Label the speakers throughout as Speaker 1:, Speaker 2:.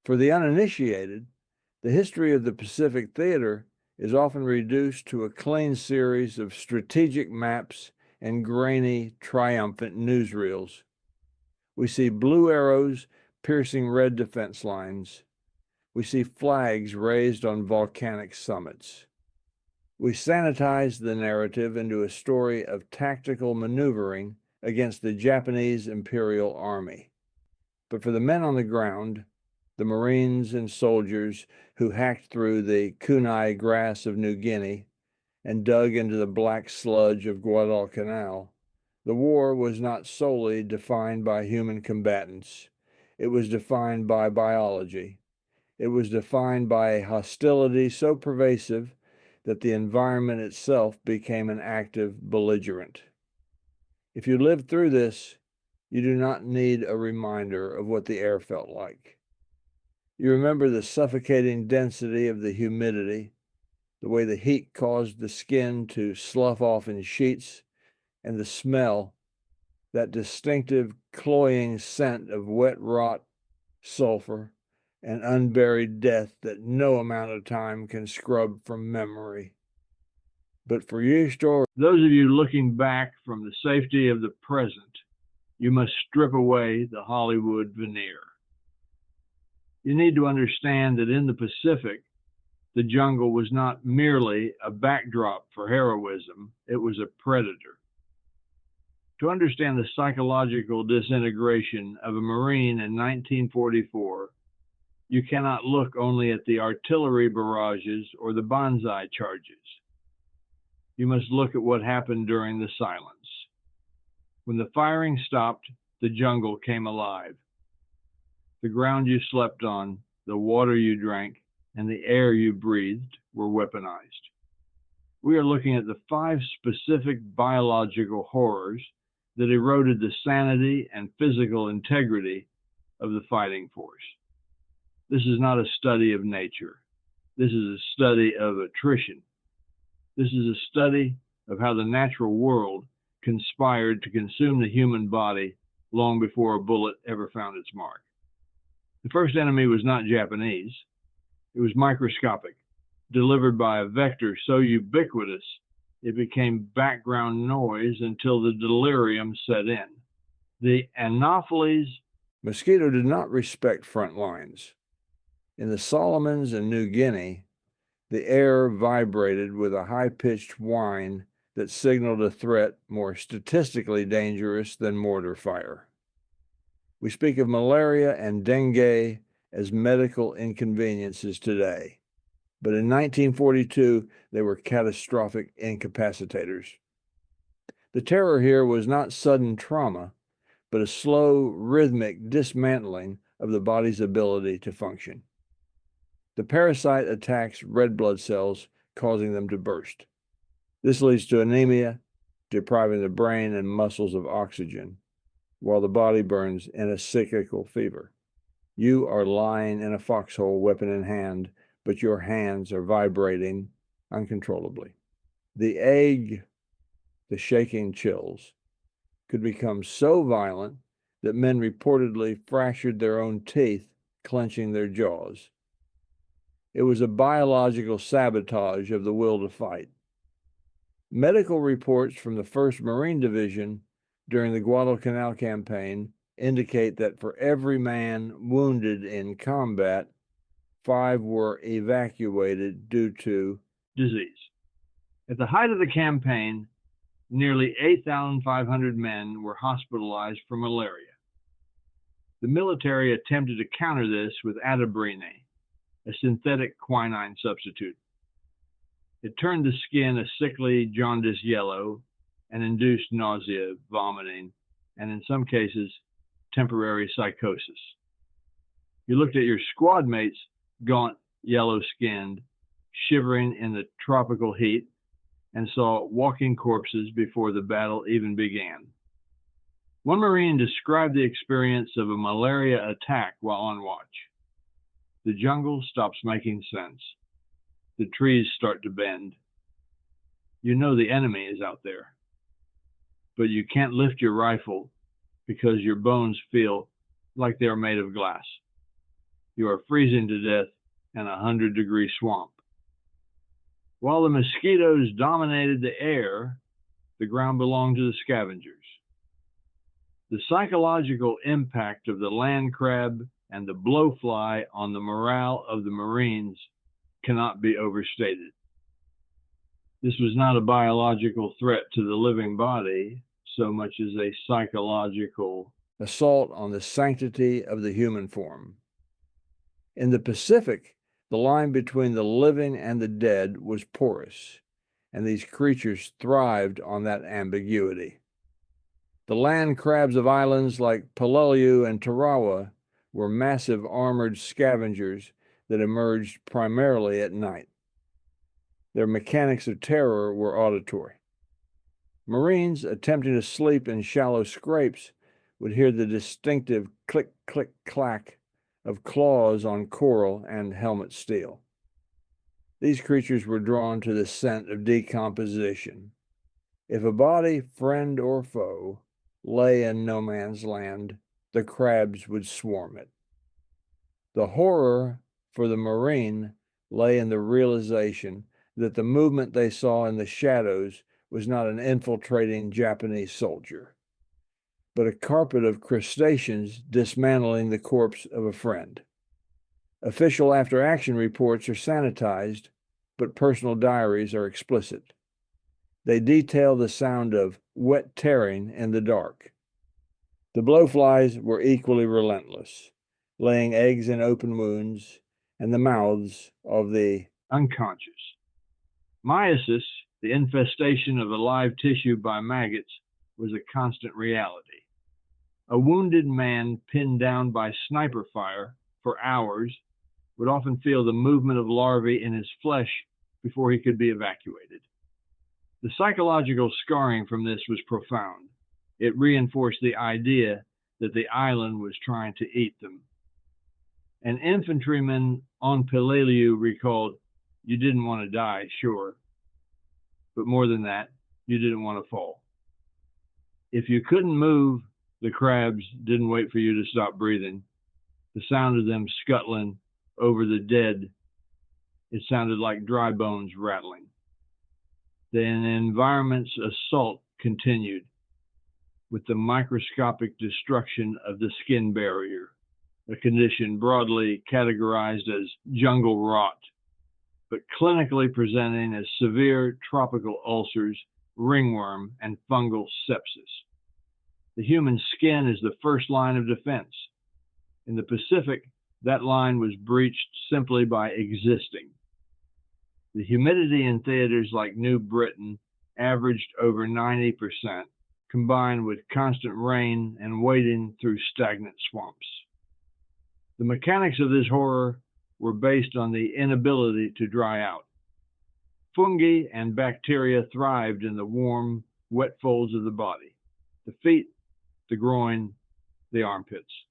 Speaker 1: For the uninitiated, the history of the Pacific Theater is often reduced to a clean series of strategic maps and grainy, triumphant newsreels. We see blue arrows piercing red defense lines. We see flags raised on volcanic summits. We sanitize the narrative into a story of tactical maneuvering against the Japanese Imperial Army. But for the men on the ground, the Marines and soldiers who hacked through the kunai grass of New Guinea and dug into the black sludge of Guadalcanal, the war was not solely defined by human combatants. It was defined by biology. It was defined by a hostility so pervasive that the environment itself became an active belligerent. If you lived through this, you do not need a reminder of what the air felt like. You remember the suffocating density of the humidity, the way the heat caused the skin to slough off in sheets, and the smell, that distinctive cloying scent of wet rot, sulfur, and unburied death that no amount of time can scrub from memory. But for you, those of you looking back from the safety of the present, you must strip away the Hollywood veneer. You need to understand that in the Pacific, the jungle was not merely a backdrop for heroism, it was a predator. To understand the psychological disintegration of a Marine in 1944, you cannot look only at the artillery barrages or the banzai charges. You must look at what happened during the silence. When the firing stopped, the jungle came alive. The ground you slept on, the water you drank, and the air you breathed were weaponized. We are looking at the 5 specific biological horrors that eroded the sanity and physical integrity of the fighting force. This is not a study of nature. This is a study of attrition. This is a study of how the natural world conspired to consume the human body long before a bullet ever found its mark. The first enemy was not Japanese. It was microscopic, delivered by a vector so ubiquitous it became background noise until the delirium set in. The Anopheles mosquito did not respect front lines. In the Solomons and New Guinea, the air vibrated with a high-pitched whine that signaled a threat more statistically dangerous than mortar fire. We speak of malaria and dengue as medical inconveniences today, but in 1942, they were catastrophic incapacitators. The terror here was not sudden trauma, but a slow, rhythmic dismantling of the body's ability to function. The parasite attacks red blood cells, causing them to burst. This leads to anemia, depriving the brain and muscles of oxygen, while the body burns in a cyclical fever. You are lying in a foxhole, weapon in hand, but your hands are vibrating uncontrollably. The ague, the shaking chills, could become so violent that men reportedly fractured their own teeth, clenching their jaws. It was a biological sabotage of the will to fight. Medical reports from the 1st Marine Division during the Guadalcanal campaign indicate that for every man wounded in combat, 5 were evacuated due to disease. At the height of the campaign, nearly 8,500 men were hospitalized for malaria. The military attempted to counter this with atabrine, a synthetic quinine substitute. It turned the skin a sickly, jaundiced yellow and induced nausea, vomiting, and in some cases, temporary psychosis. You looked at your squad mates, gaunt, yellow-skinned, shivering in the tropical heat, and saw walking corpses before the battle even began. One Marine described the experience of a malaria attack while on watch. The jungle stops making sense. The trees start to bend. You know the enemy is out there, but you can't lift your rifle because your bones feel like they're made of glass. you are freezing to death in a 100-degree swamp. While the mosquitoes dominated the air, the ground belonged to the scavengers. The psychological impact of the land crab and the blowfly on the morale of the Marines cannot be overstated. This was not a biological threat to the living body so much as a psychological assault on the sanctity of the human form. In the Pacific, the line between the living and the dead was porous, and these creatures thrived on that ambiguity. The land crabs of islands like Peleliu and Tarawa were massive armored scavengers that emerged primarily at night. Their mechanics of terror were auditory. Marines attempting to sleep in shallow scrapes would hear the distinctive click, click, clack of claws on coral and helmet steel. These creatures were drawn to the scent of decomposition. If a body, friend or foe, lay in no man's land, the crabs would swarm it. The horror for the Marine lay in the realization that the movement they saw in the shadows was not an infiltrating Japanese soldier, but a carpet of crustaceans dismantling the corpse of a friend. Official after-action reports are sanitized, but personal diaries are explicit. They detail the sound of wet tearing in the dark. The blowflies were equally relentless, laying eggs in open wounds and the mouths of the unconscious. Myiasis, the infestation of alive tissue by maggots, was a constant reality. A wounded man pinned down by sniper fire for hours would often feel the movement of larvae in his flesh before he could be evacuated. The psychological scarring from this was profound. It reinforced the idea that the island was trying to eat them. An infantryman on Peleliu recalled, "You didn't want to die, sure, but more than that, you didn't want to fall." If you couldn't move, the crabs didn't wait for you to stop breathing. The sound of them scuttling over the dead, it sounded like dry bones rattling. The environment's assault continued, with the microscopic destruction of the skin barrier, a condition broadly categorized as jungle rot, but clinically presenting as severe tropical ulcers, ringworm, and fungal sepsis. The human skin is the first line of defense. In the Pacific, that line was breached simply by existing. The humidity in theaters like New Britain averaged over 90%, combined with constant rain and wading through stagnant swamps. The mechanics of this horror were based on the inability to dry out. Fungi and bacteria thrived in the warm, wet folds of the body, the feet, the groin, the armpits.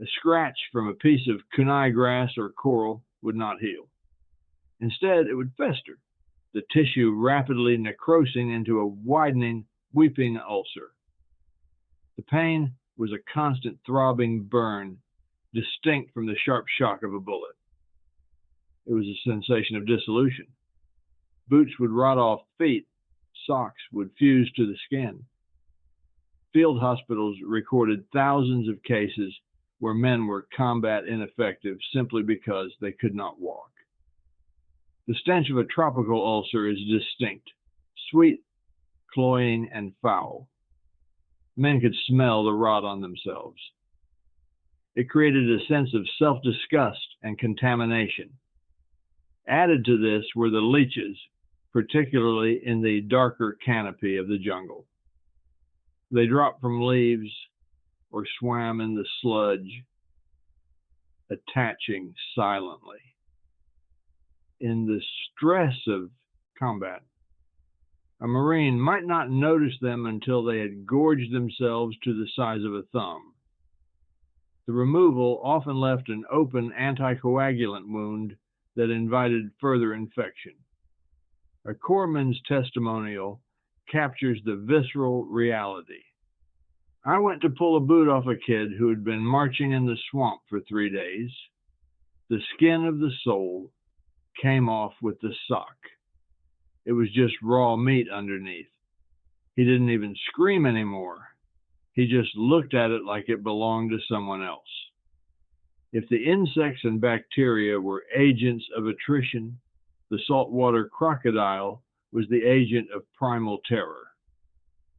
Speaker 1: A scratch from a piece of kunai grass or coral would not heal. Instead, it would fester, the tissue rapidly necrosing into a widening, weeping ulcer. The pain was a constant throbbing burn, distinct from the sharp shock of a bullet. It was a sensation of dissolution. Boots would rot off feet, socks would fuse to the skin. Field hospitals recorded thousands of cases where men were combat ineffective simply because they could not walk. The stench of a tropical ulcer is distinct, sweet, cloying, and foul. Men could smell the rot on themselves. It created a sense of self-disgust and contamination. Added to this were the leeches, particularly in the darker canopy of the jungle. They dropped from leaves or swam in the sludge, attaching silently. In the stress of combat, a Marine might not notice them until they had gorged themselves to the size of a thumb. The removal often left an open anticoagulant wound that invited further infection. A corpsman's testimonial captures the visceral reality. "I went to pull a boot off a kid who had been marching in the swamp for 3 days. The skin of the sole came off with the sock. It was just raw meat underneath. He didn't even scream anymore. He just looked at it like it belonged to someone else. If the insects and bacteria were agents of attrition, the saltwater crocodile was the agent of primal terror.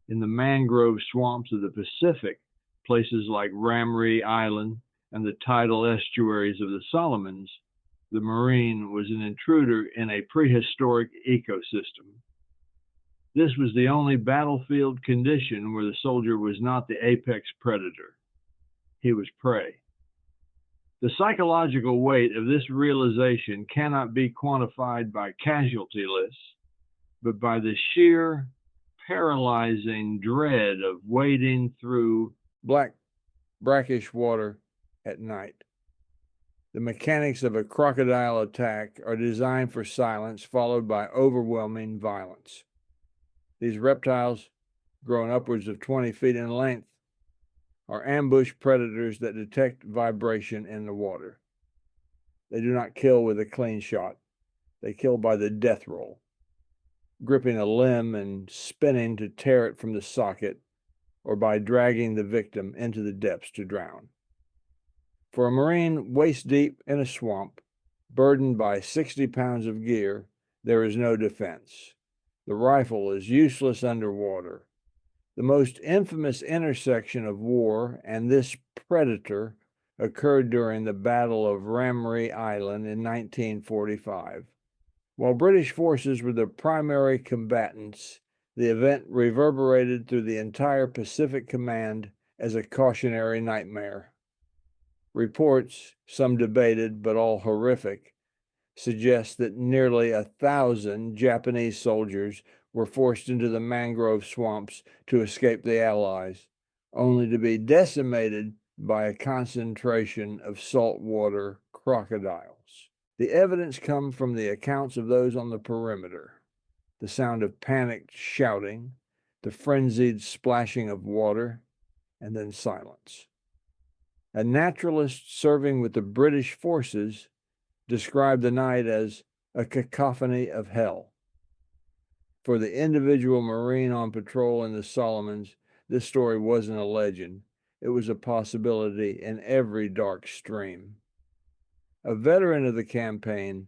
Speaker 1: In the mangrove swamps of the Pacific, places like Ramree Island and the tidal estuaries of the Solomons, the marine was an intruder in a prehistoric ecosystem. This was the only battlefield condition where the soldier was not the apex predator. He was prey. The psychological weight of this realization cannot be quantified by casualty lists, but by the sheer paralyzing dread of wading through black, brackish water at night. The mechanics of a crocodile attack are designed for silence, followed by overwhelming violence. These reptiles, growing upwards of 20 feet in length, are ambush predators that detect vibration in the water. They do not kill with a clean shot. They kill by the death roll, gripping a limb and spinning to tear it from the socket, or by dragging the victim into the depths to drown. For a marine waist deep in a swamp, burdened by 60 pounds of gear, there is no defense. The rifle is useless underwater. The most infamous intersection of war and this predator occurred during the Battle of Ramree Island in 1945. While British forces were the primary combatants, the event reverberated through the entire Pacific Command as a cautionary nightmare. Reports, some debated but all horrific, suggest that nearly 1,000 Japanese soldiers were forced into the mangrove swamps to escape the Allies, only to be decimated by a concentration of saltwater crocodiles. The evidence comes from the accounts of those on the perimeter, the sound of panicked shouting, the frenzied splashing of water, and then silence. A naturalist serving with the British forces described the night as a cacophony of hell. For the individual Marine on patrol in the Solomons, this story wasn't a legend. It was a possibility in every dark stream. A veteran of the campaign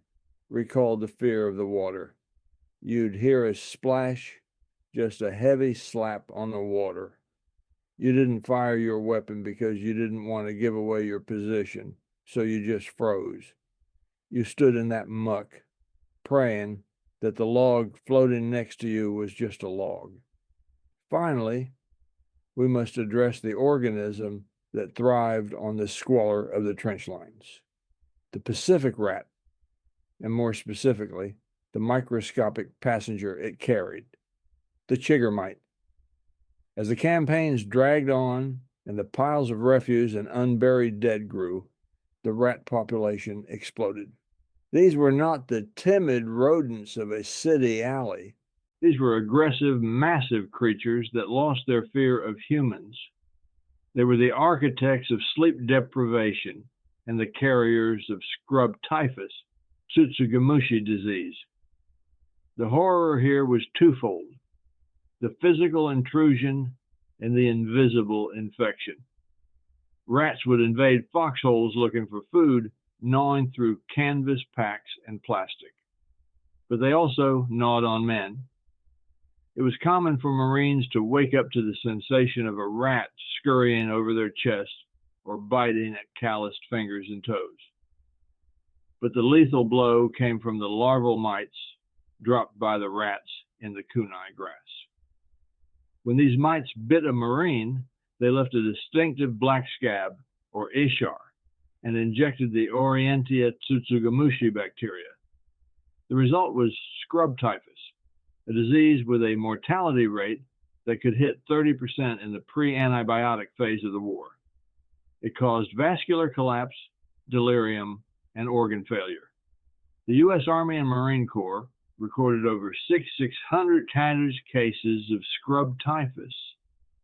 Speaker 1: recalled the fear of the water. You'd hear a splash, just a heavy slap on the water. You didn't fire your weapon because you didn't want to give away your position, so you just froze. You stood in that muck, praying that the log floating next to you was just a log. Finally, we must address the organism that thrived on the squalor of the trench lines. The Pacific rat, and more specifically, the microscopic passenger it carried, the chigger mite. As the campaigns dragged on and the piles of refuse and unburied dead grew, the rat population exploded. These were not the timid rodents of a city alley. These were aggressive, massive creatures that lost their fear of humans. They were the architects of sleep deprivation and the carriers of scrub typhus, Tsutsugamushi disease. The horror here was twofold: the physical intrusion and the invisible infection. Rats would invade foxholes looking for food, gnawing through canvas packs and plastic. But they also gnawed on men. It was common for Marines to wake up to the sensation of a rat scurrying over their chest or biting at calloused fingers and toes. But the lethal blow came from the larval mites dropped by the rats in the kunai grass. When these mites bit a Marine, they left a distinctive black scab, or ishar, and injected the Orientia Tsutsugamushi bacteria. The result was scrub typhus, a disease with a mortality rate that could hit 30% in the pre-antibiotic phase of the war. It caused vascular collapse, delirium, and organ failure. The U.S. Army and Marine Corps recorded over 600 cases of scrub typhus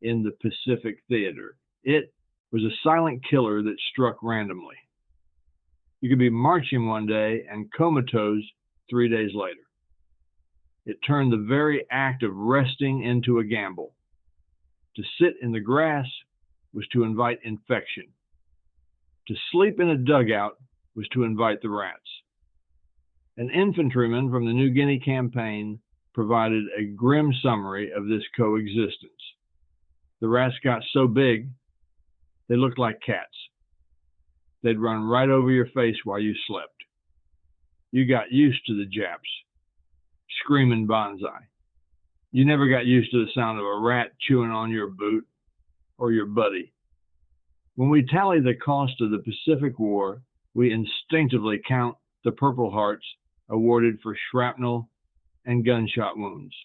Speaker 1: in the Pacific Theater. It was a silent killer that struck randomly. You could be marching one day and comatose 3 days later. It turned the very act of resting into a gamble. To sit in the grass was to invite infection. To sleep in a dugout was to invite the rats. An infantryman from the New Guinea campaign provided a grim summary of this coexistence. The rats got so big, they looked like cats. They'd run right over your face while you slept. You got used to the Japs, screaming banzai. You never got used to the sound of a rat chewing on your boot or your buddy. When we tally the cost of the Pacific War, we instinctively count the Purple Hearts awarded for shrapnel and gunshot wounds.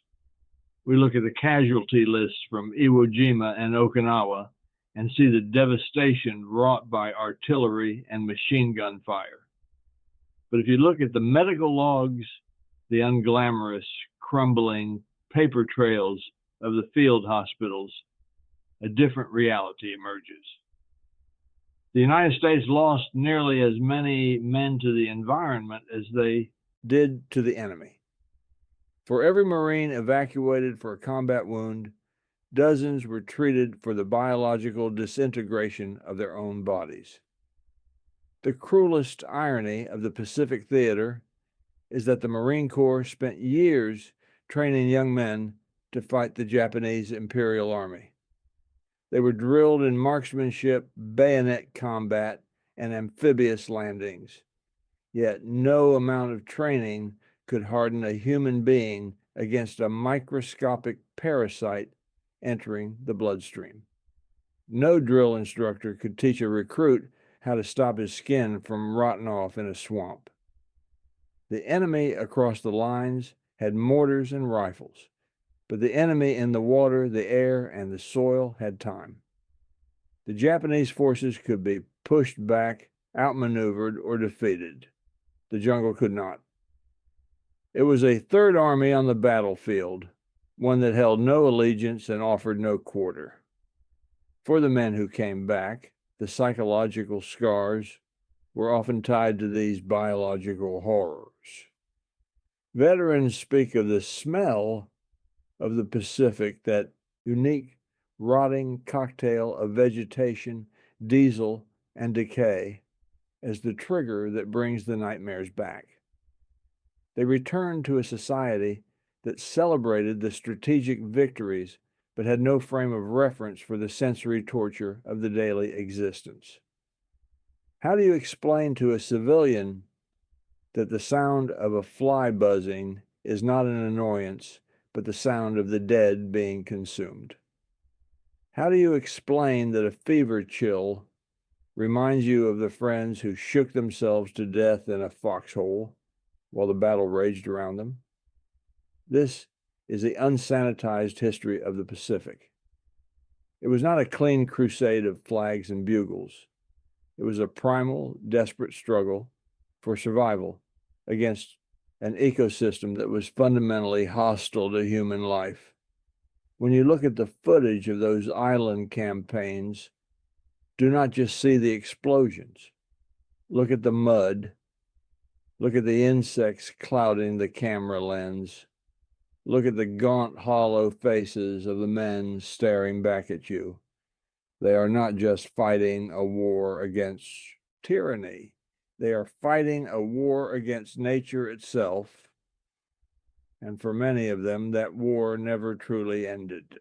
Speaker 1: We look at the casualty lists from Iwo Jima and Okinawa and see the devastation wrought by artillery and machine gun fire. But if you look at the medical logs, the unglamorous, crumbling paper trails of the field hospitals, a different reality emerges. The United States lost nearly as many men to the environment as they did to the enemy. For every Marine evacuated for a combat wound, dozens were treated for the biological disintegration of their own bodies. The cruelest irony of the Pacific Theater is that the Marine Corps spent years training young men to fight the Japanese Imperial Army. They were drilled in marksmanship, bayonet combat, and amphibious landings. Yet no amount of training could harden a human being against a microscopic parasite entering the bloodstream. No drill instructor could teach a recruit how to stop his skin from rotting off in a swamp. The enemy across the lines had mortars and rifles, but the enemy in the water, the air, and the soil had time. The Japanese forces could be pushed back, outmaneuvered, or defeated. The jungle could not. It was a third army on the battlefield, one that held no allegiance and offered no quarter. For the men who came back, the psychological scars were often tied to these biological horrors. Veterans speak of the smell of the Pacific, that unique rotting cocktail of vegetation, diesel, and decay, as the trigger that brings the nightmares back. They returned to a society that celebrated the strategic victories but had no frame of reference for the sensory torture of the daily existence. How do you explain to a civilian that the sound of a fly buzzing is not an annoyance, but the sound of the dead being consumed? How do you explain that a fever chill reminds you of the friends who shook themselves to death in a foxhole while the battle raged around them? This is the unsanitized history of the Pacific. It was not a clean crusade of flags and bugles. It was a primal, desperate struggle for survival against an ecosystem that was fundamentally hostile to human life. When you look at the footage of those island campaigns, do not just see the explosions. Look at the mud. Look at the insects clouding the camera lens. Look at the gaunt, hollow faces of the men staring back at you. They are not just fighting a war against tyranny. They are fighting a war against nature itself. And for many of them, that war never truly ended.